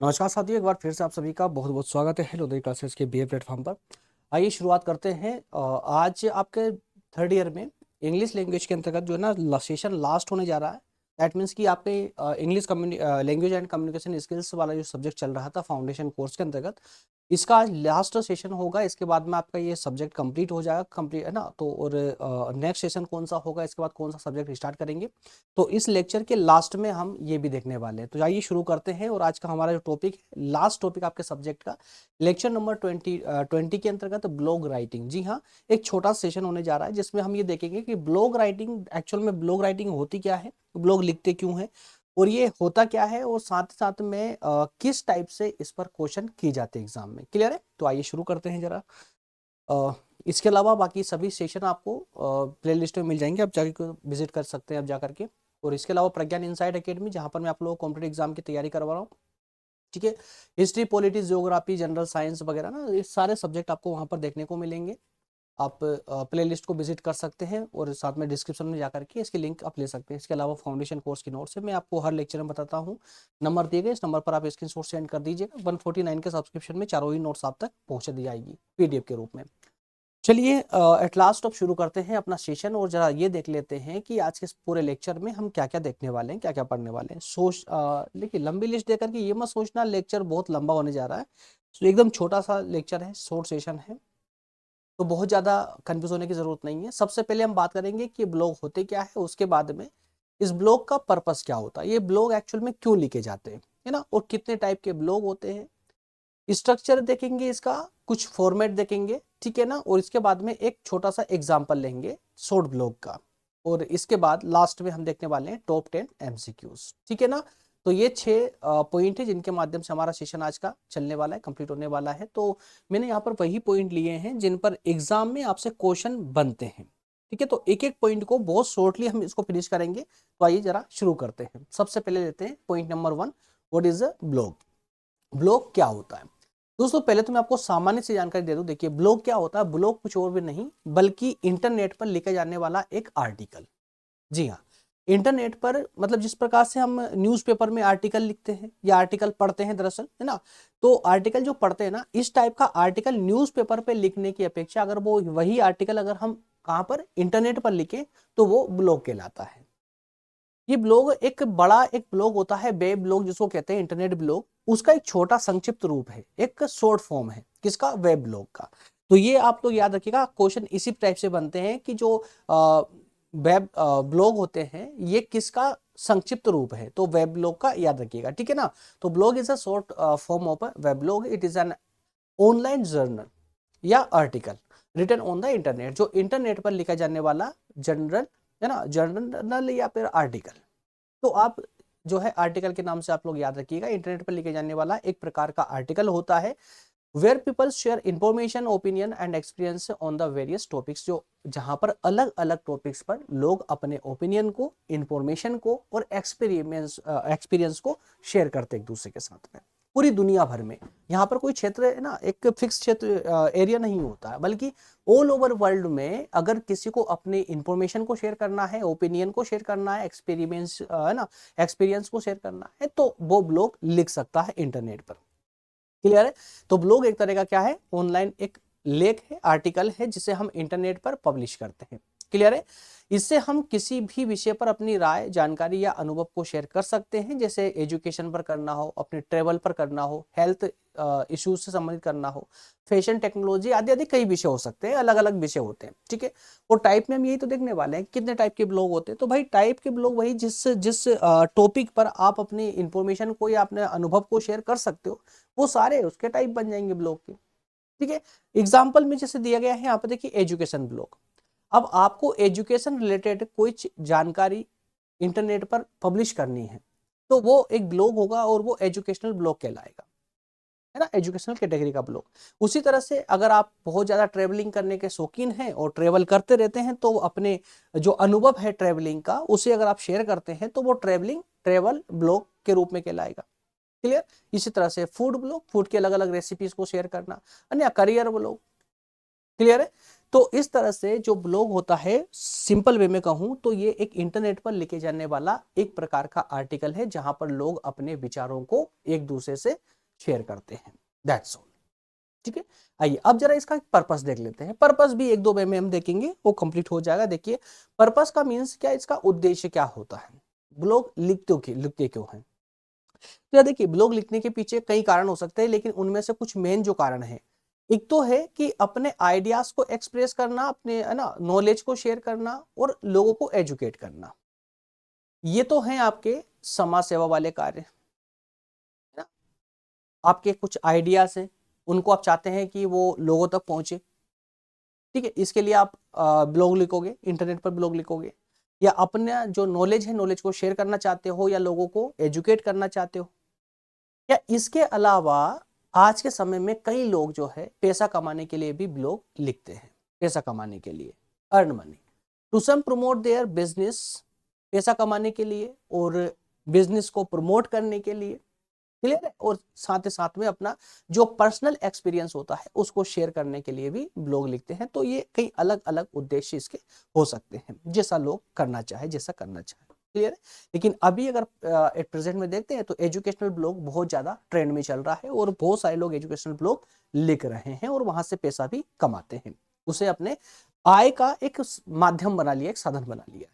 नमस्कार साथियों, एक बार फिर से आप सभी का बहुत बहुत स्वागत है हेलो क्लासेस के बीए प्लेटफॉर्म पर। आइए शुरुआत करते हैं। आज आपके थर्ड ईयर में इंग्लिश लैंग्वेज के अंतर्गत जो है ना सेशन लास्ट होने जा रहा है। दैट मीन्स कि आपके English language and communication skills वाला जो सब्जेक्ट चल रहा था फाउंडेशन कोर्स के अंतर्गत, इसका आज लास्ट सेशन होगा। इसके बाद में आपका ये सब्जेक्ट कंप्लीट हो जाएगा, कंप्लीट है ना। तो और नेक्स्ट सेशन कौन सा होगा, इसके बाद कौन सा सब्जेक्ट स्टार्ट करेंगे, तो इस लेक्चर के लास्ट में हम ये भी देखने वाले हैं। तो आइए शुरू करते हैं। और आज का हमारा जो टॉपिक है, लास्ट टॉपिक आपके सब्जेक्ट का, लेक्चर नंबर 20 के अंतर्गत ब्लॉग राइटिंग। जी हाँ, एक छोटा सेशन होने जा रहा है जिसमें हम ये देखेंगे कि ब्लॉग राइटिंग एक्चुअल में ब्लॉग राइटिंग होती क्या है, ब्लॉग लिखते क्यों है, और ये होता क्या है, और साथ ही साथ में किस टाइप से इस पर क्वेश्चन किए जाते हैं एग्जाम में। क्लियर है? तो आइए शुरू करते हैं जरा। इसके अलावा बाकी सभी सेशन आपको प्लेलिस्ट में मिल जाएंगे, आप जाके विजिट कर सकते हैं आप जा करके। और इसके अलावा प्रज्ञान इनसाइड एकेडमी, जहां पर मैं आप लोगों को कॉम्पिटेटिव एग्जाम की तैयारी करवा रहा हूँ। ठीक है, history, politics, geography, general science वगैरह ना, ये सारे सब्जेक्ट आपको वहां पर देखने को मिलेंगे। आप प्लेलिस्ट को विजिट कर सकते हैं और साथ में डिस्क्रिप्शन में जाकर के इसकी लिंक आप ले सकते हैं। इसके अलावा फाउंडेशन कोर्स की नोट्स है, मैं आपको हर लेक्चर में बताता हूँ। नंबर दिए गए, इस नंबर पर आप स्क्रीनशॉट सेंड कर दीजिएगा। 149 के सब्सक्रिप्शन में चारों ही नोट्स आप तक पहुंच दी जाएगी पीडीएफ के रूप में। चलिए एट लास्ट अब शुरू करते हैं अपना सेशन, और जरा ये देख लेते हैं कि आज के इस पूरे लेक्चर में हम क्या क्या देखने वाले हैं, क्या क्या पढ़ने वाले हैं। देखिए, लंबी लिस्ट देकर के ये मत सोचना लेक्चर बहुत लंबा होने जा रहा है। तो एकदम छोटा सा लेक्चर है, शॉर्ट सेशन है, तो बहुत ज़्यादा कंफ्यूज होने की ज़रूरत नहीं है। सबसे पहले हम बात करेंगे कि ब्लॉग होते क्या है, उसके बाद में इस ब्लॉग का पर्पस क्या होता है, ये ब्लॉग एक्चुअल में क्यों लिखे जाते हैं, है ना, और कितने टाइप के ब्लॉग होते हैं, स्ट्रक्चर देखेंगे इसका, कुछ फॉर्मेट देखेंगे, ठीक है ना। और इसके बाद में एक छोटा सा एग्जांपल लेंगे शॉर्ट ब्लॉग का। और इसके बाद लास्ट में हम देखने वाले हैं टॉप 10 एमसीक्यूज, ठीक है ना। तो ये 6 पॉइंट है जिनके माध्यम से हमारा सेशन आज का चलने वाला है, कंप्लीट होने वाला है। तो मैंने यहाँ पर वही पॉइंट लिए हैं जिन पर एग्जाम में आपसे क्वेश्चन बनते हैं, ठीक है। तो एक एक पॉइंट को बहुत शॉर्टली हम इसको फिनिश करेंगे। तो आइए जरा शुरू करते हैं। सबसे पहले लेते हैं point number 1, what is a blog. Blog क्या होता है दोस्तों? पहले तो मैं आपको सामान्य से जानकारी दे दूं। देखिए, ब्लॉग क्या होता है, ब्लॉग कुछ और भी नहीं बल्कि इंटरनेट पर लिखा जाने वाला एक आर्टिकल। जी हाँ, इंटरनेट पर मतलब जिस प्रकार से हम न्यूज़पेपर में आर्टिकल लिखते हैं या आर्टिकल पढ़ते हैं दरअसल, है ना, तो आर्टिकल जो पढ़ते हैं ना, इस टाइप का आर्टिकल न्यूज़पेपर पे लिखने की अपेक्षा अगर वो वही आर्टिकल अगर हम कहाँ पर इंटरनेट पर लिखें तो वो ब्लॉग कहलाता है। ये ब्लॉग एक बड़ा एक ब्लॉग होता है, वेब ब्लॉग जिसको कहते हैं, इंटरनेट ब्लॉग, उसका एक छोटा संक्षिप्त रूप है, एक शॉर्ट फॉर्म है किसका, वेब ब्लॉग का। तो ये आप लोग याद रखिएगा, क्वेश्चन इसी टाइप से बनते हैं कि जो वेब ब्लॉग होते हैं ये किसका संक्षिप्त रूप है, तो वेब ब्लॉग का याद रखिएगा, ठीक है ना। तो blog is a short form of web blog, it is an online journal या article written on the internet, जो इंटरनेट पर लिखा जाने वाला जनरल, है ना, जर्नल या फिर आर्टिकल। तो आप जो है आर्टिकल के नाम से आप लोग याद रखिएगा, इंटरनेट पर लिखे जाने वाला एक प्रकार का आर्टिकल होता है, where people share information, opinion and experience on the various topics, जो जहां पर अलग अलग टॉपिक्स पर लोग अपने ओपिनियन को, इंफॉर्मेशन को और एक्सपीरियंस को शेयर करते एक दूसरे के साथ में पूरी दुनिया भर में। यहाँ पर कोई क्षेत्र है ना, एक फिक्स क्षेत्र एरिया नहीं होता है, बल्कि ऑल ओवर वर्ल्ड में अगर किसी को अपने इंफॉर्मेशन को शेयर करना है, ओपिनियन को शेयर करना है, एक्सपेरिमेंट्स है ना, एक्सपीरियंस को शेयर करना है, तो वो ब्लॉग लिख सकता है इंटरनेट पर। क्लियर है? तो ब्लॉग एक तरह का क्या है, ऑनलाइन एक लेख है, आर्टिकल है, जिसे हम इंटरनेट पर पब्लिश करते हैं। क्लियर है? इससे हम किसी भी विषय पर अपनी राय, जानकारी या अनुभव को शेयर कर सकते हैं, जैसे एजुकेशन पर करना हो, अपने ट्रेवल पर करना हो, हेल्थ इश्यूज से संबंधित करना हो, फैशन, टेक्नोलॉजी आदि आदि कई विषय हो सकते हैं, अलग अलग विषय होते हैं, ठीक है। और टाइप में हम यही तो देखने वाले हैं कितने टाइप के ब्लॉग होते हैं। तो भाई टाइप के ब्लॉग वही जिस जिस टॉपिक पर आप अपनी इंफॉर्मेशन को या अपने अनुभव को शेयर कर सकते हो, वो सारे उसके टाइप बन जाएंगे ब्लॉग के, ठीक है। एग्जाम्पल में जैसे दिया गया है यहाँ पे, देखिए एजुकेशन ब्लॉग। अब आपको एजुकेशन रिलेटेड कोई जानकारी इंटरनेट पर पब्लिश करनी है, तो वो एक ब्लॉग होगा और वो एजुकेशनल ब्लॉग कहलाएगा, है ना, एजुकेशनल कैटेगरी का ब्लॉग। उसी तरह से अगर आप बहुत ज्यादा ट्रेवलिंग करने के शौकीन हैं और ट्रेवल करते रहते हैं, तो अपने जो अनुभव है ट्रेवलिंग का उसे अगर आप शेयर करते हैं, तो वो ट्रेवल ब्लॉग के रूप में कहलाएगा। क्लियर? इसी तरह से फूड ब्लॉग, फूड की अलग अलग रेसिपीज को शेयर करना, अन्य करियर ब्लॉग। क्लियर है? तो इस तरह से जो ब्लॉग होता है, सिंपल वे में कहूं तो ये एक इंटरनेट पर लिखे जाने वाला एक प्रकार का आर्टिकल है जहां पर लोग अपने विचारों को एक दूसरे से शेयर करते हैं। That's all. ठीक है, आइए अब जरा इसका पर्पस देख लेते हैं। पर्पस भी एक दो वे में हम देखेंगे, वो कंप्लीट हो जाएगा। देखिए पर्पस का मीन्स क्या, इसका उद्देश्य क्या होता है, ब्लॉग लिखते क्यों हैं। तो यार देखिए, ब्लॉग लिखने के पीछे कई कारण हो सकते हैं, लेकिन उनमें से कुछ मेन जो कारण है, एक तो है कि अपने आइडियाज को एक्सप्रेस करना, अपने है ना नॉलेज को शेयर करना और लोगों को एजुकेट करना। ये तो है आपके समाज सेवा वाले कार्य, है ना। आपके कुछ आइडियाज हैं, उनको आप चाहते हैं कि वो लोगों तक पहुंचे। ठीक है, इसके लिए आप ब्लॉग लिखोगे, इंटरनेट पर ब्लॉग लिखोगे, या अपना जो नॉलेज है, नॉलेज को शेयर करना चाहते हो, या लोगों को एजुकेट करना चाहते हो। या इसके अलावा आज के समय में कई लोग जो है पैसा कमाने के लिए भी ब्लॉग लिखते हैं, पैसा कमाने के लिए, earn money to some promote their business, पैसा कमाने के लिए और बिजनेस को प्रमोट करने के लिए, क्लियर है। और साथ ही साथ में अपना जो पर्सनल एक्सपीरियंस होता है उसको शेयर करने के लिए भी ब्लॉग लिखते हैं। तो ये कई अलग अलग उद्देश्य इसके हो सकते हैं, जैसा लोग करना चाहे, जैसा करना चाहे, क्लियर है। लेकिन अभी अगर एट प्रेजेंट में देखते हैं तो एजुकेशनल ब्लॉग बहुत ज्यादा ट्रेंड में चल रहा है और बहुत सारे लोग एजुकेशनल ब्लॉग लिख रहे हैं और वहां से पैसा भी कमाते हैं, उसे अपने आय का एक माध्यम बना लिया, एक साधन बना लिया।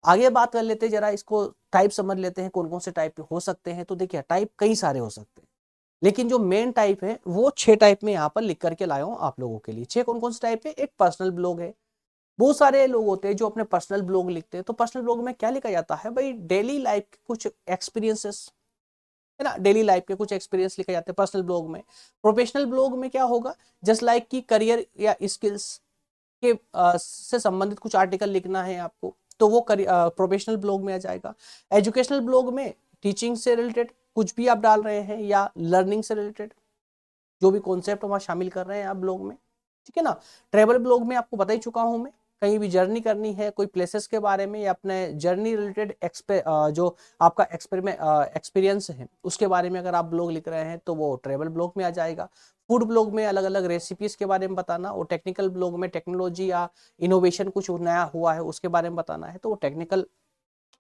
आगे बात कर लेते हैं, जरा इसको टाइप समझ लेते हैं, कौन कौन से टाइप हो सकते हैं। तो देखिए टाइप कई सारे हो सकते हैं, लेकिन जो मेन टाइप है वो 6 टाइप में यहाँ पर लिख करके लाया हूँ आप लोगों के लिए। 6 कौन कौन से टाइप है। एक पर्सनल ब्लॉग है, बहुत सारे लोग होते हैं जो अपने पर्सनल ब्लॉग लिखते हैं। तो पर्सनल ब्लॉग में क्या लिखा जाता है भाई, डेली लाइफ के कुछ एक्सपीरियंसेस, है ना, डेली लाइफ के कुछ एक्सपीरियंस लिखे जाते हैं पर्सनल ब्लॉग में। प्रोफेशनल ब्लॉग में क्या होगा, जस्ट लाइक की करियर या स्किल्स के से संबंधित कुछ आर्टिकल लिखना है आपको, तो वो प्रोफेशनल ब्लॉग में आ जाएगा। एजुकेशनल ब्लॉग में टीचिंग से रिलेटेड कुछ भी आप डाल रहे हैं या लर्निंग से रिलेटेड जो भी कॉन्सेप्ट वहां शामिल कर रहे हैं आप ब्लॉग में, ठीक है ना। ट्रेवल ब्लॉग में आपको बता ही चुका हूं मैं, कहीं भी जर्नी करनी है, कोई प्लेसेस के बारे में या अपने जर्नी रिलेटेड जो आपका एक्सपीरियंस है उसके बारे में अगर आप ब्लॉग लिख रहे हैं तो वो ट्रेवल ब्लॉग में आ जाएगा। फूड ब्लॉग में अलग अलग रेसिपीज के बारे में बताना, और टेक्निकल ब्लॉग में टेक्नोलॉजी या इनोवेशन कुछ नया हुआ है उसके बारे में बताना है, तो वो टेक्निकल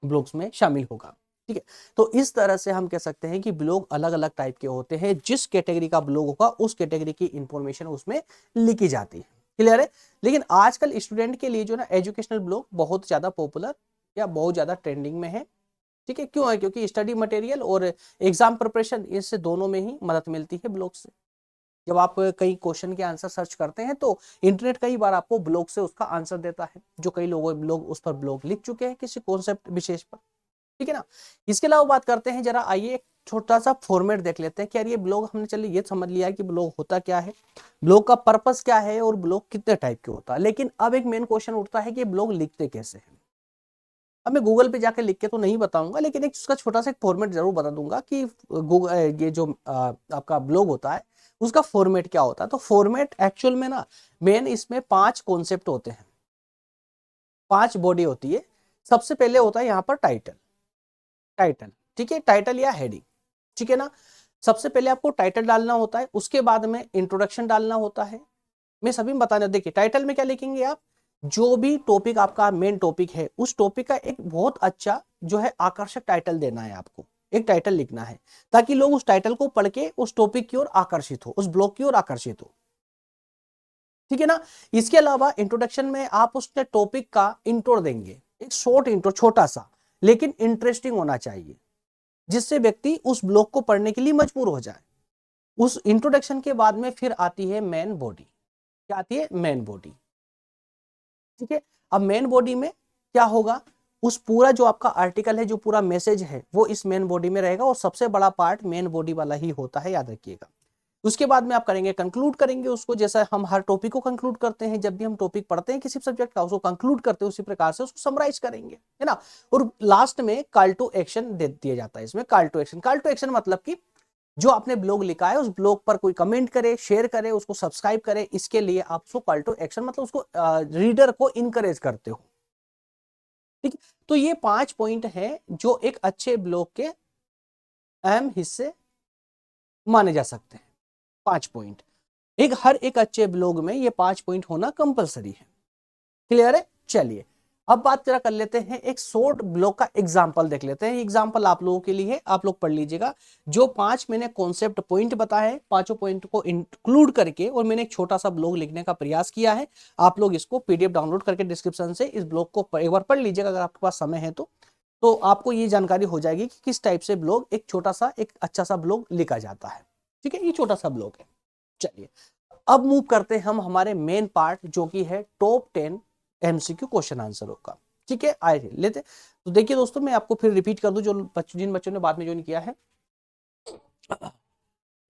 ब्लॉग्स में शामिल होगा। ठीक है, तो इस तरह से हम कह सकते हैं कि ब्लॉग अलग अलग टाइप के होते हैं, जिस कैटेगरी का ब्लॉग होगा उस कैटेगरी की इंफॉर्मेशन उसमें लिखी जाती है, क्लियर है। लेकिन आजकल स्टूडेंट के लिए जो ना एजुकेशनल ब्लॉग बहुत ज्यादा पॉपुलर या बहुत ज्यादा ट्रेंडिंग में है। ठीक है, क्यों है, क्योंकि स्टडी मटेरियल और एग्जाम प्रिपरेशन, इससे दोनों में ही मदद मिलती है ब्लॉग से। जब आप कई क्वेश्चन के आंसर सर्च करते हैं तो इंटरनेट कई बार आपको ब्लॉग से उसका आंसर देता है, जो कई लोग उस पर ब्लॉग लिख चुके हैं किसी कॉन्सेप्ट विशेष पर, ठीक है ना। इसके अलावा बात करते हैं, जरा आइए एक छोटा सा फॉर्मेट देख लेते हैं कि यार ये ब्लॉग, हमने चलिए ये समझ लिया है कि ब्लॉग होता क्या है, ब्लॉग का पर्पस क्या है और ब्लॉग कितने टाइप के होता है। लेकिन अब एक मेन क्वेश्चन उठता है कि ब्लॉग लिखते कैसे हैं। अब मैं गूगल पे जाके लिख के तो नहीं बताऊंगा, लेकिन एक उसका छोटा सा एक फॉर्मेट जरूर बता दूंगा कि गूगल ये जो आपका ब्लॉग होता है उसका फॉर्मेट क्या होता है। तो फॉर्मेट एक्चुअल में ना मेन इसमें 5 कॉन्सेप्ट होते हैं, 5 बॉडी होती है। सबसे पहले होता है यहाँ पर टाइटल, टाइटल, ठीक है, टाइटल या हेडिंग, ठीक है ना। सबसे पहले आपको टाइटल डालना होता है, उसके बाद में इंट्रोडक्शन डालना होता है। मैं सभी में बताना, देखिए टाइटल में क्या लिखेंगे आप, जो भी टॉपिक आपका मेन टॉपिक है उस टॉपिक का एक बहुत अच्छा जो है आकर्षक टाइटल देना है आपको, एक टाइटल लिखना है ताकि लोग उस टाइटल को पढ़ के उस टॉपिक की ओर आकर्षित हो, उस ब्लॉग की ओर आकर्षित हो, ठीक है ना। इसके अलावा इंट्रोडक्शन में आप उसने टॉपिक का इंट्रो देंगे, एक शॉर्ट इंट्रो, छोटा सा लेकिन इंटरेस्टिंग होना चाहिए, जिससे व्यक्ति उस ब्लॉग को पढ़ने के लिए मजबूर हो जाए। उस इंट्रोडक्शन के बाद में फिर आती है मेन बॉडी, क्या आती है, मेन बॉडी, ठीक है। अब मेन बॉडी में क्या होगा, उस पूरा जो आपका आर्टिकल है, जो पूरा मैसेज है वो इस मेन बॉडी में रहेगा और सबसे बड़ा पार्ट मेन बॉडी वाला ही होता है, याद रखिएगा। उसके बाद में आप करेंगे, कंक्लूड करेंगे उसको, जैसा हम हर टॉपिक को कंक्लूड करते हैं, जब भी हम टॉपिक पढ़ते हैं किसी सब्जेक्ट का उसको कंक्लूड करते हैं उसी प्रकार से उसको समराइज करेंगे, है ना। और लास्ट में कॉल टू एक्शन दे दिया जाता है। इसमें call to action, call to action मतलब कि जो आपने ब्लॉग लिखा है उस ब्लॉग पर कोई कमेंट करे, शेयर करे, उसको सब्सक्राइब करे, इसके लिए आप उसको कॉल टू एक्शन मतलब उसको रीडर को इनकरेज करते हो, ठीक है। तो ये 5 पॉइंट है जो एक अच्छे ब्लॉग के अहम हिस्से माने जा सकते हैं, 5 पॉइंट। हर एक अच्छे ब्लॉग में ये 5 पॉइंट होना कंपलसरी है। क्लियर है? चलिए अब बात जरा कर लेते हैं, एक शॉर्ट ब्लॉग का एग्जाम्पल देख लेते हैं। एग्जाम्पल आप लोगों के लिए, आप लोग पढ़ लीजिएगा। जो 5 मैंने कॉन्सेप्ट पॉइंट बताए, पांचों पॉइंट को इंक्लूड करके और मैंने एक छोटा सा ब्लॉग लिखने का प्रयास किया है। आप लोग इसको पीडीएफ डाउनलोड करके डिस्क्रिप्शन से इस ब्लॉग को एक बार पढ़ लीजिएगा अगर आपके पास समय है तो आपको ये जानकारी हो जाएगी कि किस टाइप से ब्लॉग, एक छोटा सा एक अच्छा सा ब्लॉग लिखा जाता है। ठीक है, ये छोटा सा ब्लॉग है। चलिए अब मूव करते हैं हम हमारे मेन पार्ट, जो कि है टॉप 10 एमसीक्यू क्वेश्चन आंसरों का। ठीक है, आए लेते। तो देखिए दोस्तों, मैं आपको फिर रिपीट कर दूं, जो जिन बच्चों ने बाद में ज्वाइन किया है।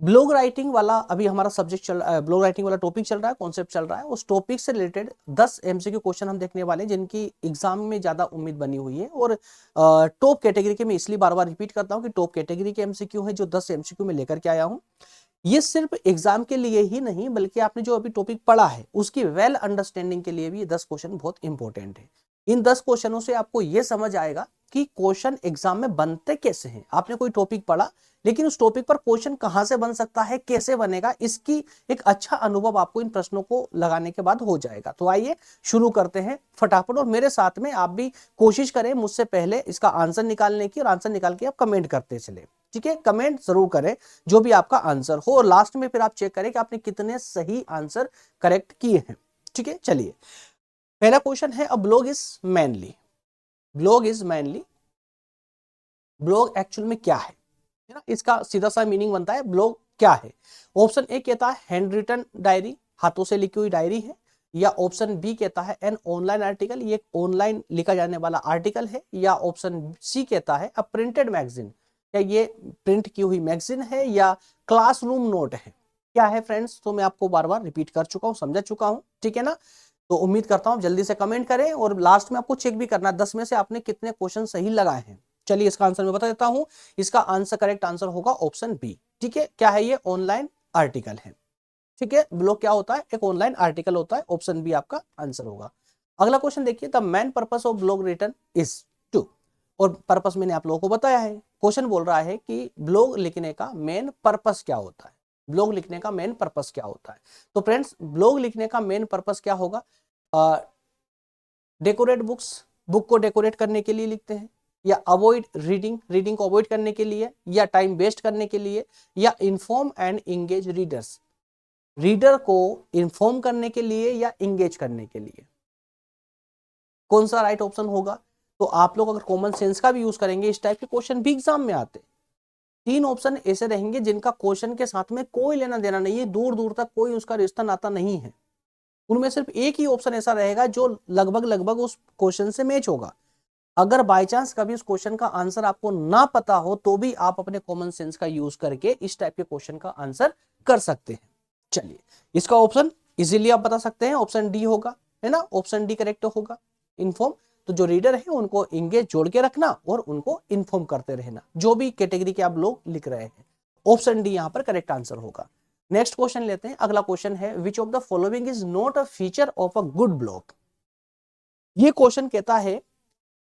ब्लॉग राइटिंग वाला अभी हमारा सब्जेक्ट चल रहा है, ब्लॉग राइटिंग वाला टॉपिक चल रहा है, कॉन्सेप्ट चल रहा है। उस टॉपिक से रिलेटेड 10 एमसीक्यू क्वेश्चन हम देखने वाले हैं, जिनकी एग्जाम में ज्यादा उम्मीद बनी हुई है। और टॉप कैटेगरी के, मैं इसलिए बार बार रिपीट करता हूं कि टॉप कैटेगरी के एमसीक्यू है जो 10 एमसीक्यू में लेकर के आया हूं। ये सिर्फ एग्जाम के लिए ही नहीं, बल्कि आपने जो अभी टॉपिक पढ़ा है उसकी वेल अंडरस्टैंडिंग के लिए भी ये 10 क्वेश्चन बहुत इंपॉर्टेंट है। इन 10 क्वेश्चनों से आपको ये समझ आएगा कि क्वेश्चन एग्जाम में बनते कैसे हैं। आपने कोई टॉपिक पढ़ा, लेकिन उस टॉपिक पर क्वेश्चन कहां से बन सकता है, कैसे बनेगा, इसकी एक अच्छा अनुभव आपको इन प्रश्नों को लगाने के बाद हो जाएगा। तो आइए शुरू करते हैं फटाफट, और मेरे साथ में आप भी कोशिश करें मुझसे पहले इसका आंसर निकालने की, और आंसर निकाल के आप कमेंट करते चले। ठीक है, कमेंट जरूर करें जो भी आपका आंसर हो, और लास्ट में फिर आप चेक करें कि आपने कितने सही आंसर करेक्ट किए हैं। ठीक है, चलिए पहला क्वेश्चन है, a blog is mainly. Blog is mainly, blog actual में क्या है ना, इसका सीधा सा मीनिंग बनता है ब्लॉग क्या है। ऑप्शन ए कहता है हैंड रिटन डायरी, हाथों से लिखी हुई डायरी है। या ऑप्शन बी कहता है एन ऑनलाइन आर्टिकल, ये ऑनलाइन लिखा जाने वाला आर्टिकल है। या ऑप्शन सी कहता है अ प्रिंटेड मैगजीन, क्या ये प्रिंट की हुई मैगजीन है या क्लासरूम नोट है। क्या है फ्रेंड्स, तो मैं आपको बार बार रिपीट कर चुका हूं, समझा चुका हूं। ठीक है ना, तो उम्मीद करता हूं जल्दी से कमेंट करें, और लास्ट में आपको चेक भी करना 10 में से आपने कितने क्वेश्चन सही लगाए हैं। चलिए इसका आंसर मैं बता देता हूं। इसका आंसर, करेक्ट आंसर होगा ऑप्शन बी। ठीक है, क्या है ये, ऑनलाइन आर्टिकल है। ठीक है, ब्लॉग क्या होता है, एक ऑनलाइन आर्टिकल होता है। ऑप्शन बी आपका आंसर होगा। अगला क्वेश्चन देखिए, the main purpose of blog written is to. और पर्पस मैंने आप लोगों को बताया है। क्वेश्चन बोल रहा है कि ब्लॉग लिखने का मेन पर्पस क्या होता है। ब्लॉग लिखने का मेन पर्पस क्या होता है। तो फ्रेंड्स, ब्लॉग लिखने का मेन पर्पस क्या होगा, डेकोरेट बुक्स, बुक को डेकोरेट करने के लिए लिखते हैं। या अवॉइड रीडिंग, रीडिंग को अवॉइड करने के लिए। या टाइम वेस्ट करने के लिए। या inform and engage readers, reader को इन्फॉर्म करने के लिए या इंगेज करने के लिए। कौन सा राइट ऑप्शन होगा। तो आप लोग अगर कॉमन सेंस का भी यूज करेंगे, इस टाइप के क्वेश्चन भी एग्जाम में आते। 3 ऑप्शन ऐसे रहेंगे जिनका क्वेश्चन के साथ में कोई लेना देना नहीं है, दूर दूर तक कोई उसका रिश्ता नाता नहीं है। उनमें सिर्फ एक ही ऑप्शन ऐसा रहेगा जो लगभग लगभग उस क्वेश्चन से मैच होगा। अगर बाय चांस कभी उस क्वेश्चन का आंसर आपको ना पता हो, तो भी आप अपने कॉमन सेंस का यूज करके इस टाइप के क्वेश्चन का आंसर कर सकते हैं। चलिए इसका ऑप्शन इजीली आप बता सकते हैं, ऑप्शन डी होगा, है ना, ऑप्शन डी करेक्ट होगा। इन्फॉर्म, तो जो रीडर है उनको इंगेज जोड़ के रखना और उनको इन्फॉर्म करते रहना, जो भी कैटेगरी के आप लोग लिख रहे हैं। ऑप्शन डी यहां पर करेक्ट आंसर होगा। नेक्स्ट क्वेश्चन लेते हैं। अगला क्वेश्चन है, which of the following is not a feature of a good blog. ये क्वेश्चन कहता है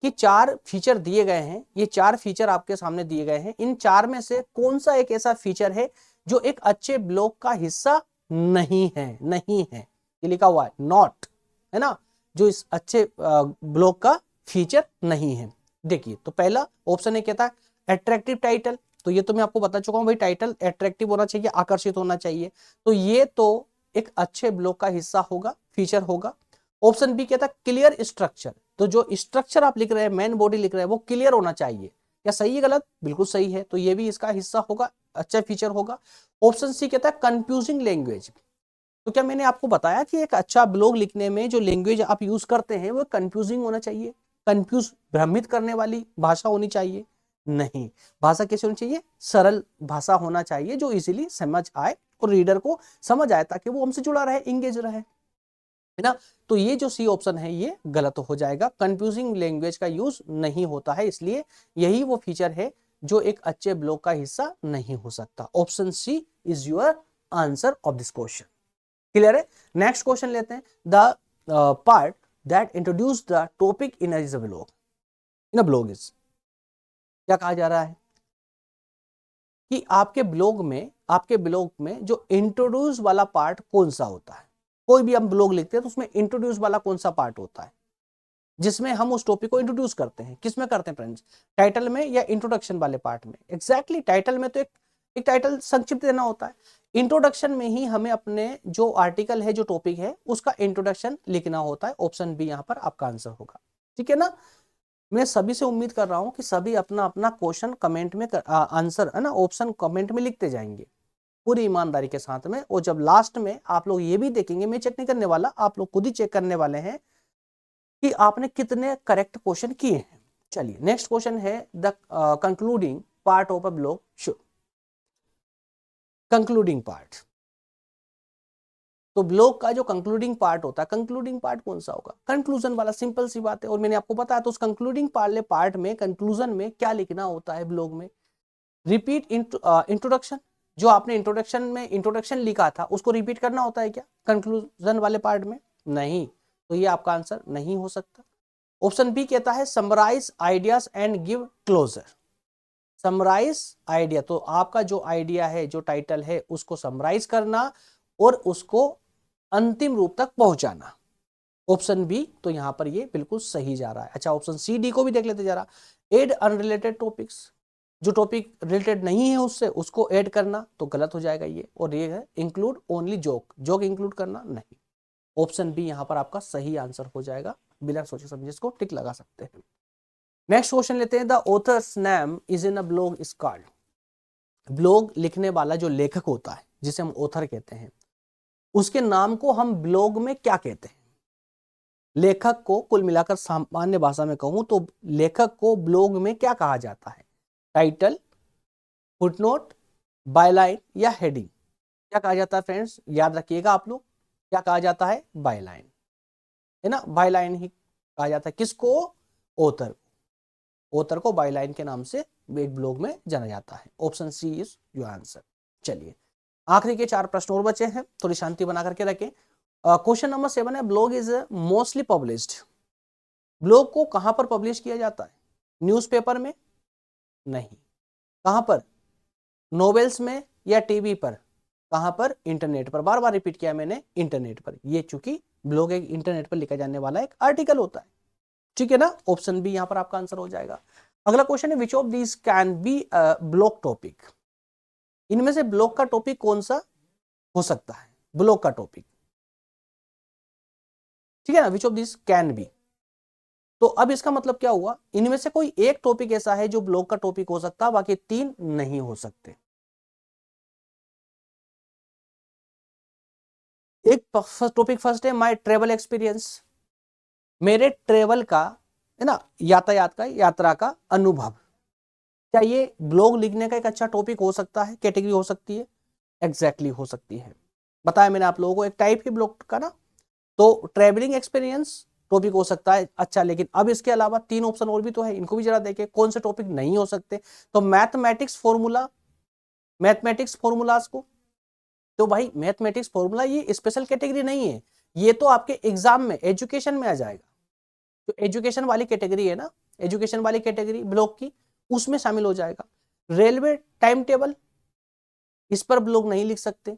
कि 4 फीचर दिए गए हैं, ये 4 फीचर आपके सामने दिए गए हैं। इन 4 में से कौन सा एक ऐसा फीचर है जो एक अच्छे ब्लॉग का हिस्सा नहीं है। नहीं है, ये लिखा हुआ है नॉट, है ना, जो इस अच्छे ब्लॉग का फीचर नहीं है। देखिए, तो पहला ऑप्शन ए कहता है अट्रैक्टिव टाइटल। तो ये तो मैं आपको बता चुका हूं भाई, टाइटल अट्रैक्टिव होना चाहिए, आकर्षित होना चाहिए। तो ये तो एक अच्छे ब्लॉग का हिस्सा होगा, फीचर होगा। ऑप्शन बी कहता है क्लियर स्ट्रक्चर। तो जो स्ट्रक्चर आप लिख रहे हैं, मेन बॉडी लिख रहे हैं, वो क्लियर होना चाहिए। क्या सही है गलत, बिल्कुल सही है, तो ये भी इसका हिस्सा होगा, अच्छा फीचर होगा। ऑप्शन सी कहता है कंफ्यूजिंग लैंग्वेज। तो क्या मैंने आपको बताया कि एक अच्छा ब्लॉग लिखने में जो लैंग्वेज आप यूज करते हैं वो कंफ्यूजिंग होना चाहिए, कंफ्यूज, भ्रमित करने वाली भाषा होनी चाहिए। नहीं, भाषा कैसे होनी चाहिए, सरल भाषा होना चाहिए, जो इजीली समझ आए और रीडर को समझ आए, ताकि वो हमसे जुड़ा रहे, इंगेज रहे, है ना। तो ये जो सी ऑप्शन है ये गलत हो जाएगा, कंफ्यूजिंग लैंग्वेज का यूज नहीं होता है, इसलिए यही वो फीचर है जो एक अच्छे ब्लॉग का हिस्सा नहीं हो सकता। Option C is your answer of this question. Clear है। नेक्स्ट क्वेश्चन लेते हैं, the part that introduce the topic in a blog, in a blog is, क्या कहा जा रहा है। कि आपके ब्लॉग में जो इंट्रोड्यूस वाला पार्ट कौन सा होता है। कोई भी हम ब्लॉग लिखते हैं तो उसमें इंट्रोड्यूस वाला कौन सा पार्ट होता है, जिसमें हम उस टॉपिक को इंट्रोड्यूस करते हैं। किसमें करते हैं फ्रेंड्स, टाइटल में या इंट्रोडक्शन वाले पार्ट में। एग्जैक्टली टाइटल में तो एक टाइटल संक्षिप्त देना होता है। इंट्रोडक्शन में ही हमें अपने जो आर्टिकल है, जो टॉपिक है, उसका इंट्रोडक्शन लिखना होता है। ऑप्शन बी यहाँ पर आपका आंसर होगा। ठीक है ना। मैं सभी से उम्मीद कर रहा हूं कि सभी अपना अपना क्वेश्चन कमेंट में आंसर है ना, ऑप्शन कमेंट में लिखते जाएंगे पूरी ईमानदारी के साथ में। और जब लास्ट में आप लोग ये भी देखेंगे, मैं चेक नहीं करने वाला, आप लोग खुद ही चेक करने वाले हैं कि आपने कितने करेक्ट क्वेश्चन किए हैं। चलिए नेक्स्ट क्वेश्चन है the concluding part of a blog should. Concluding part, तो ब्लॉग का जो कंक्लूडिंग पार्ट होता है, कंक्लूडिंग पार्ट कौन सा होगा, कंक्लूजन वाला। सिंपल सी बात है, और मैंने आपको बताया। तो उस कंक्लूडिंग पार्ट में, कंक्लूजन में क्या लिखना होता है ब्लॉग में, रिपीट इंट्रोडक्शन। जो आपने इंट्रोडक्शन लिखा था उसको रिपीट करना होता है क्या कंक्लूजन वाले पार्ट में? नहीं। तो ये आपका आंसर नहीं हो सकता। ऑप्शन बी कहता है summarise ideas and give closure. Summarise idea, तो आपका जो आइडिया है, जो टाइटल है, उसको समराइज करना और उसको अंतिम रूप तक पहुंचाना। ऑप्शन बी तो यहां पर ये बिल्कुल सही जा रहा है। अच्छा, ऑप्शन सी डी को भी देख लेते जरा। एड अनरिलेटेड टॉपिक्स, जो टॉपिक रिलेटेड नहीं है उससे, उसको ऐड करना, तो गलत हो जाएगा ये। और ये है इंक्लूड ओनली जोक इंक्लूड करना, नहीं। ऑप्शन बी यहां पर आपका सही आंसर हो जाएगा। बिना सोचे समझे इसको टिक लगा सकते हैं। नेक्स्ट क्वेश्चन लेते हैं। The author's name is in a blog is called. Blog लिखने वाला जो लेखक होता है, जिसे हम ऑथर कहते हैं, उसके नाम को हम ब्लॉग में क्या कहते हैं? लेखक को कुल मिलाकर सामान्य भाषा में कहूं तो लेखक को ब्लॉग में क्या कहा जाता है? टाइटल, फुटनोट, बायलाइन या हेडिंग? क्या कहा जाता है फ्रेंड्स, याद रखिएगा आप लोग, क्या कहा जाता है? बायलाइन, है ना। बायलाइन ही कहा जाता है किसको? ऑथर। ऑथर को बायलाइन के नाम से एक ब्लॉग में जाना जाता है। Option C is your answer. चलिए आखिरी के 4 प्रश्न और बचे हैं, थोड़ी शांति बना करके रखें। क्वेश्चन नंबर 7 है, blog is mostly published. Blog को कहां पर पब्लिश किया जाता है? न्यूज़पेपर में? नहीं। कहां पर? नॉवेल्स में या टीवी पर? कहां पर? इंटरनेट पर। बार बार रिपीट किया मैंने, इंटरनेट पर। ये चूंकि ब्लॉग एक इंटरनेट पर लिखा जाने वाला एक आर्टिकल होता है। ठीक है ना। ऑप्शन बी यहां पर आपका आंसर हो जाएगा। अगला क्वेश्चन है, which of this can be blog topic. इनमें से ब्लॉग का टॉपिक कौन सा हो सकता है? ब्लॉग का टॉपिक, ठीक है ना। Which of this can be, तो अब इसका मतलब क्या हुआ? इनमें से कोई एक टॉपिक ऐसा है जो ब्लॉग का टॉपिक हो सकता है, बाकी 3 नहीं हो सकते। एक टॉपिक फर्स्ट है माय ट्रेवल एक्सपीरियंस, मेरे ट्रेवल का, है ना, यातायात का, यात्रा का अनुभव। क्या ये ब्लॉग लिखने का एक अच्छा टॉपिक हो सकता है, कैटेगरी हो सकती है? एग्जैक्टली हो सकती है। बताया मैंने आप लोगों को, एक टाइप ही ब्लॉग का ना। तो ट्रेवलिंग एक्सपीरियंस टॉपिक हो सकता है अच्छा। लेकिन अब इसके अलावा 3 ऑप्शन और भी तो है, इनको भी जरा देखें कौन से टॉपिक नहीं हो सकते। तो मैथमेटिक्स फॉर्मूलाज को, तो भाई मैथमेटिक्स फॉर्मूला ये स्पेशल कैटेगरी नहीं है, ये तो आपके एग्जाम में, एजुकेशन में आ जाएगा। जो एजुकेशन वाली कैटेगरी है ना, एजुकेशन वाली कैटेगरी ब्लॉक की, उसमें शामिल हो जाएगा। रेलवे टाइम टेबल, इस पर ब्लॉग नहीं लिख सकते।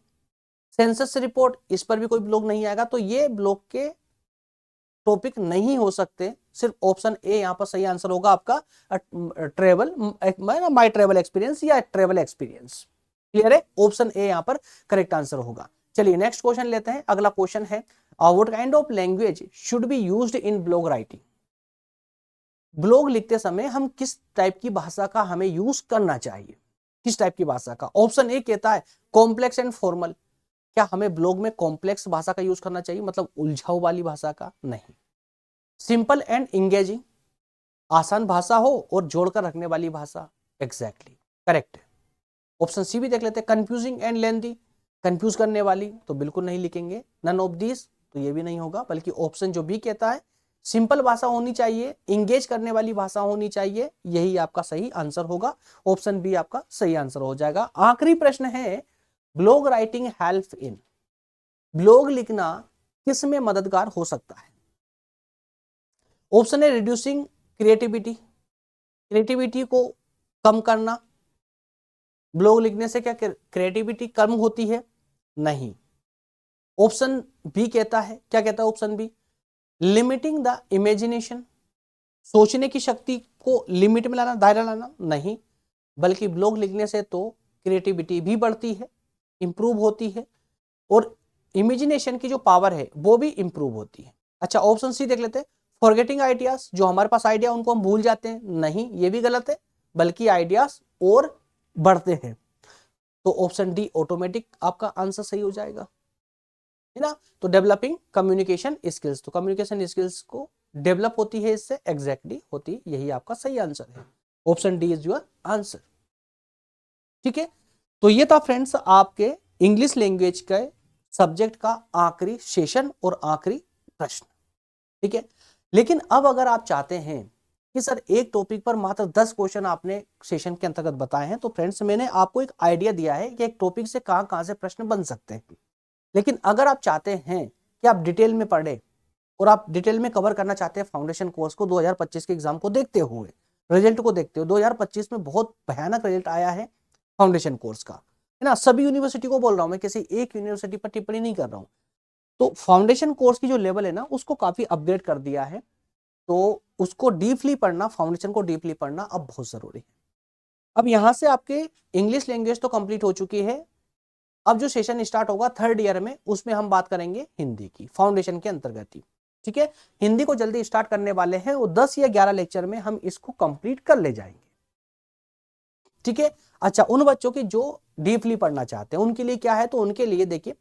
सेंसस रिपोर्ट, इस पर भी कोई ब्लॉग नहीं आएगा। तो ये ब्लॉग के टॉपिक नहीं हो सकते। सिर्फ ऑप्शन ए यहाँ पर सही आंसर होगा आपका, ट्रेवल, माई ट्रेवल एक्सपीरियंस या ट्रेवल एक्सपीरियंस। क्लियर है, ऑप्शन ए यहाँ पर करेक्ट आंसर होगा। चलिए नेक्स्ट क्वेश्चन लेते हैं। अगला क्वेश्चन है, what kind of language should be used in blog writing. Blog लिखते समय हम किस टाइप की भाषा का हमें यूज करना चाहिए? किस टाइप की भाषा का? ऑप्शन ए कहता है कॉम्प्लेक्स एंड फॉर्मल। क्या हमें ब्लॉग में कॉम्प्लेक्स भाषा का यूज करना चाहिए, मतलब उलझाऊ वाली भाषा का? नहीं। सिंपल एंड इंगेजिंग, आसान भाषा हो और जोड़कर रखने वाली भाषा। एग्जैक्टली करेक्ट है। ऑप्शन सी भी देख लेते हैं, कंफ्यूजिंग एंड लेंथी, कंफ्यूज करने वाली, तो बिल्कुल नहीं लिखेंगे। नन ऑफ दिस, तो ये भी नहीं होगा। बल्कि ऑप्शन जो बी कहता है सिंपल भाषा होनी चाहिए, इंगेज करने वाली भाषा होनी चाहिए, यही आपका सही आंसर होगा। ऑप्शन बी आपका सही आंसर हो जाएगा। आखिरी प्रश्न है, blog writing help in, blog लिखना किस में मददगार हो सकता है? ऑप्शन है रिड्यूसिंग क्रिएटिविटी, क्रिएटिविटी को कम करना, ब्लॉग लिखने से क्या क्रिएटिविटी कम होती है? नहीं। ऑप्शन बी कहता है, क्या कहता है option B? Limiting the imagination, सोचने की शक्ति को लिमिट में लाना, दायरा लाना? नहीं, बल्कि ब्लॉग लिखने से तो क्रिएटिविटी भी बढ़ती है, इंप्रूव होती है, और इमेजिनेशन की जो पावर है वो भी इंप्रूव होती है। अच्छा, ऑप्शन सी देख लेते हैं। फॉरगेटिंग आइडियाज, जो हमारे पास आइडिया उनको हम भूल जाते हैं? नहीं, ये भी गलत है, बल्कि आइडियाज और बढ़ते हैं। तो ऑप्शन डी ऑटोमेटिक आपका आंसर सही हो जाएगा, है ना। तो डेवलपिंग कम्युनिकेशन स्किल्स, तो कम्युनिकेशन स्किल्स को डेवलप होती है इससे, एग्जैक्टली होती, यही आपका सही आंसर है। Option D is your answer. ठीक है, तो ये था फ्रेंड्स आपके इंग्लिश लैंग्वेज के सब्जेक्ट का आखिरी सेशन और आखिरी प्रश्न। ठीक है, लेकिन अब अगर आप चाहते हैं कि सर एक टॉपिक पर मात्र 10 क्वेश्चन आपने सेशन के अंतर्गत बताए हैं, तो फ्रेंड्स मैंने आपको एक आइडिया दिया है कि एक टॉपिक से कहां कहां से प्रश्न बन सकते हैं। लेकिन अगर आप चाहते हैं कि आप डिटेल में पढ़े और आप डिटेल में कवर करना चाहते हैं फाउंडेशन कोर्स को 2025 के एग्जाम को देखते हुए, रिजल्ट को देखते हुए, 2025 में बहुत भयानक रिजल्ट आया है फाउंडेशन कोर्स का, है ना। सभी यूनिवर्सिटी को बोल रहा हूं मैं, किसी एक यूनिवर्सिटी पर टिप्पणी नहीं कर रहा हूं। तो फाउंडेशन कोर्स की जो लेवल है ना, उसको काफी अपग्रेड कर दिया है, तो उसको डीपली पढ़ना, फाउंडेशन को डीपली पढ़ना अब बहुत जरूरी है। अब यहां से आपके इंग्लिश लैंग्वेज तो कंप्लीट हो चुकी है। अब जो सेशन स्टार्ट होगा थर्ड ईयर में, उसमें हम बात करेंगे हिंदी की, फाउंडेशन के अंतर्गत ही। ठीक है, हिंदी को जल्दी स्टार्ट करने वाले हैं और 10 या 11 लेक्चर में हम इसको कंप्लीट कर ले जाएंगे। ठीक है, अच्छा, उन बच्चों की जो डीपली पढ़ना चाहते हैं उनके लिए क्या है, तो उनके लिए देखिए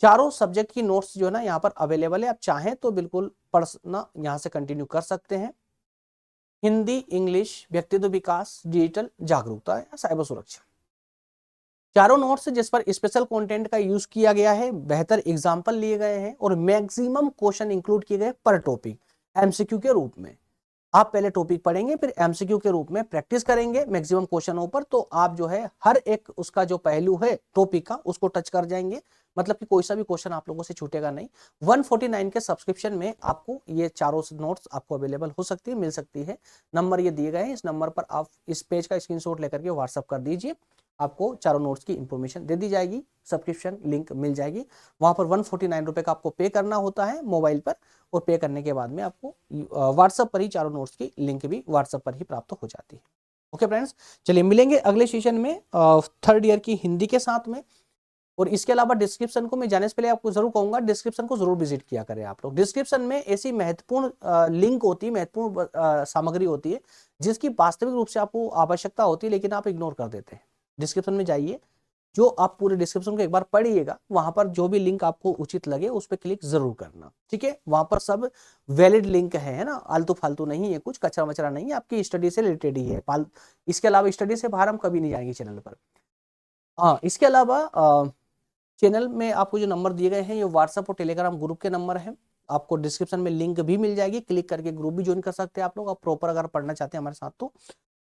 चारों सब्जेक्ट की नोट्स जो है ना यहाँ पर अवेलेबल है। आप चाहें तो बिल्कुल पढ़ना यहाँ से कंटिन्यू कर सकते हैं। हिंदी, इंग्लिश, व्यक्तित्व विकास, डिजिटल जागरूकता या साइबर सुरक्षा, चारों नोट्स जिस पर स्पेशल कंटेंट का यूज किया गया है, बेहतर एग्जाम्पल लिए गए हैं और मैक्सिमम क्वेश्चन इंक्लूड किए गए पर टॉपिक एमसीक्यू के रूप में। आप पहले टॉपिक पढ़ेंगे, फिर एमसीक्यू के रूप में प्रैक्टिस करेंगे मैक्सिमम क्वेश्चनों पर, तो आप जो है हर एक उसका जो पहलू है टॉपिक का उसको टच कर जाएंगे। मतलब कि कोई सा भी क्वेश्चन आप लोगों से छूटेगा नहीं। 149 के सब्सक्रिप्शन में आपको ये चारों नोट्स आपको अवेलेबल हो सकती है, मिल सकती है। नंबर ये दिए गए हैं, इस नंबर पर आप इस पेज का स्क्रीनशॉट लेकर के व्हाट्सअप कर दीजिए, आपको चारों नोट्स की इंफॉर्मेशन दे दी जाएगी, सब्सक्रिप्शन लिंक मिल जाएगी। वहां पर 149 रुपए का आपको पे करना होता है मोबाइल पर, और पे करने के बाद में आपको व्हाट्सएप पर ही चारों नोट्स की लिंक भी व्हाट्सएप पर ही प्राप्त हो जाती है। ओके फ्रेंड्स, चलिए मिलेंगे अगले सेशन में थर्ड ईयर की हिंदी के साथ में। और इसके अलावा डिस्क्रिप्शन को मैं जाने से पहले आपको जरूर कहूंगा, डिस्क्रिप्शन को जरूर विजिट किया करें आप लोग। डिस्क्रिप्शन में ऐसी महत्वपूर्ण लिंक होती है, महत्वपूर्ण सामग्री होती है जिसकी वास्तविक रूप से आपको आवश्यकता होती है, लेकिन आप इग्नोर कर देते हैं। डिस्क्रिप्शन में जाइए, जो आप पूरे डिस्क्रिप्शन को एक बार पढ़िएगा, वहां पर जो भी लिंक आपको उचित लगे उस पर क्लिक जरूर करना। ठीक है, वहां पर सब वैलिड लिंक है ना, आलतू फालतू नहीं है, कुछ कचरा मचरा नहीं है, आपकी स्टडी से रिलेटेड ही है। इसके अलावा स्टडी से बाहर हम कभी नहीं जाएंगे चैनल पर। हाँ, इसके अलावा चैनल में आपको जो नंबर दिए गए हैं ये व्हाट्सएप और टेलीग्राम ग्रुप के नंबर हैं। आपको डिस्क्रिप्शन में लिंक भी मिल जाएगी, क्लिक करके ग्रुप भी ज्वाइन कर सकते हैं आप लोग। आप प्रॉपर अगर पढ़ना चाहते हैं हमारे साथ तो,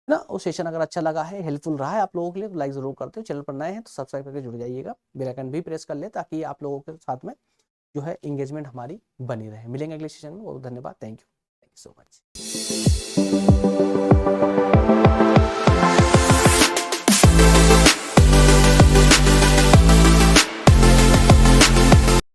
ना, वो सेशन अगर अच्छा लगा है, हेल्पफुल रहा है आप लोगों के लिए, तो लाइक जरूर करते हो। चैनल पर नए हैं तो सब्सक्राइब करके जुड़ जाइएगा, बेल आइकन भी प्रेस कर ले, ताकि आप लोगों के साथ में जो है एंगेजमेंट हमारी बनी रहे। मिलेंगे अगले सेशन में, बहुत धन्यवाद, थैंक यू सो मच।